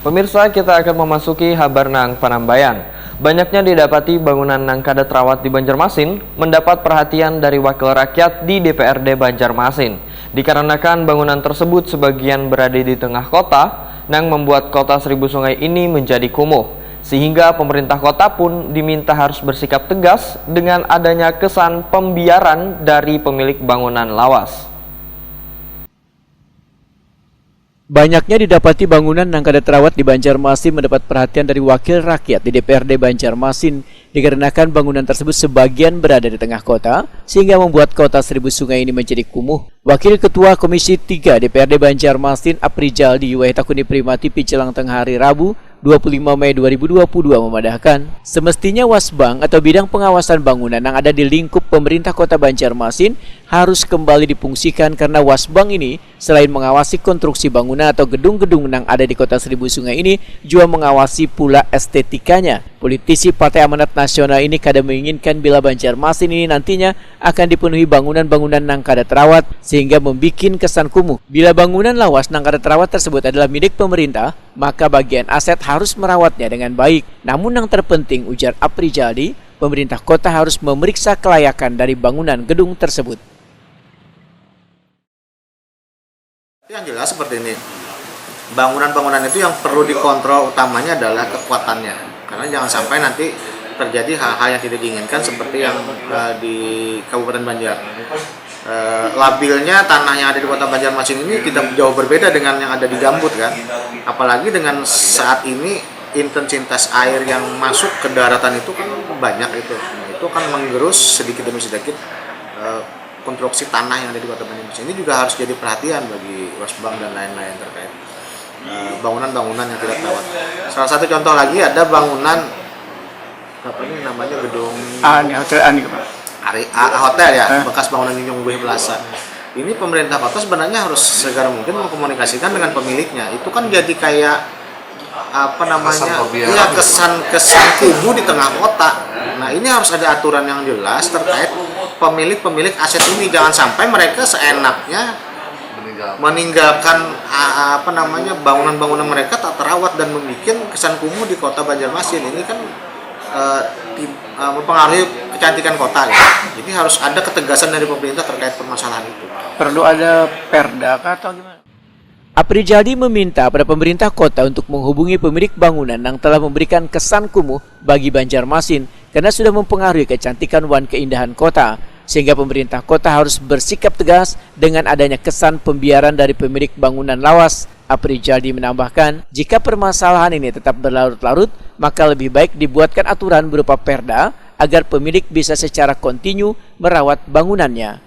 Pemirsa, kita akan memasuki kabar nang Panambayan. Banyaknya didapati bangunan nang kada terawat di Banjarmasin mendapat perhatian dari wakil rakyat di DPRD Banjarmasin. Dikarenakan bangunan tersebut sebagian berada di tengah kota, nang membuat kota Seribu Sungai ini menjadi kumuh. Sehingga pemerintah kota pun diminta harus bersikap tegas dengan adanya kesan pembiaran dari pemilik bangunan lawas. Banyaknya didapati bangunan yang kada terawat di Banjarmasin mendapat perhatian dari wakil rakyat di DPRD Banjarmasin dikarenakan bangunan tersebut sebagian berada di tengah kota sehingga membuat kota Seribu Sungai ini menjadi kumuh. Wakil Ketua Komisi 3 DPRD Banjarmasin Aprijaldi Wahidakuni Primati Picelang tengah hari Rabu 25 Mei 2022 memadahkan, semestinya Wasbang atau bidang pengawasan bangunan yang ada di lingkup pemerintah kota Banjarmasin harus kembali difungsikan karena Wasbang ini selain mengawasi konstruksi bangunan atau gedung-gedung yang ada di kota Seribu Sungai ini juga mengawasi pula estetikanya. Politisi Partai Amanat Nasional ini kada menginginkan bila Banjarmasin ini nantinya akan dipenuhi bangunan-bangunan yang kada terawat sehingga membuat kesan kumuh. Bila bangunan lawas yang kada terawat tersebut adalah milik pemerintah, maka bagian aset harus merawatnya dengan baik. Namun yang terpenting, ujar Aprijaldi, pemerintah kota harus memeriksa kelayakan dari bangunan gedung tersebut. Yang jelas seperti ini, bangunan-bangunan itu yang perlu dikontrol utamanya adalah kekuatannya. Karena jangan sampai nanti terjadi hal-hal yang tidak diinginkan seperti yang di Kabupaten Banjar. Labilnya tanah yang ada di kota Banjarmasin ini tidak jauh berbeda dengan yang ada di Gambut kan. Apalagi dengan saat ini intensitas air yang masuk ke daratan itu kan banyak itu. Nah, itu akan menggerus sedikit demi sedikit konstruksi tanah yang ada di kota Banjarmasin. Ini juga harus jadi perhatian bagi Wasbang dan lain-lain terkait bangunan-bangunan yang tidak terawat. Salah satu contoh lagi ada bangunan apa ini namanya gedung hotel ya, bekas bangunan Nyung Buih Plaza. Ini pemerintah kota sebenarnya harus segera mungkin mengkomunikasikan dengan pemiliknya. Itu kan jadi kayak apa namanya? Kesan kumuh di tengah kota. Nah, ini harus ada aturan yang jelas terkait pemilik aset ini. Jangan sampai mereka seenaknya meninggalkan apa namanya bangunan-bangunan mereka tak terawat dan membuat kesan kumuh di kota Banjarmasin. Ini kan mempengaruhi kecantikan kota ya. Jadi harus ada ketegasan dari pemerintah terkait permasalahan itu. Perlu ada perda atau gimana? Aprijaldi meminta pada pemerintah kota untuk menghubungi pemilik bangunan yang telah memberikan kesan kumuh bagi Banjarmasin karena sudah mempengaruhi kecantikan wan keindahan kota. Sehingga pemerintah kota harus bersikap tegas dengan adanya kesan pembiaran dari pemilik bangunan lawas. Aprijaldi menambahkan, jika permasalahan ini tetap berlarut-larut, maka lebih baik dibuatkan aturan berupa perda agar pemilik bisa secara kontinu merawat bangunannya.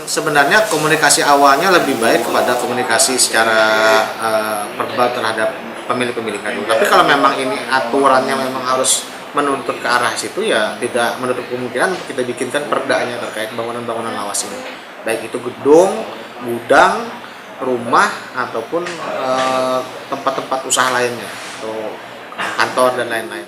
Sebenarnya komunikasi awalnya lebih baik kepada komunikasi secara verbal terhadap pemilik-pemilik. Tapi kalau memang ini aturannya memang harus menuntut ke arah situ, ya tidak menutup kemungkinan kita bikinkan perdanya terkait bangunan-bangunan lawas ini, baik itu gedung, gudang, rumah ataupun tempat-tempat usaha lainnya atau kantor dan lain-lain.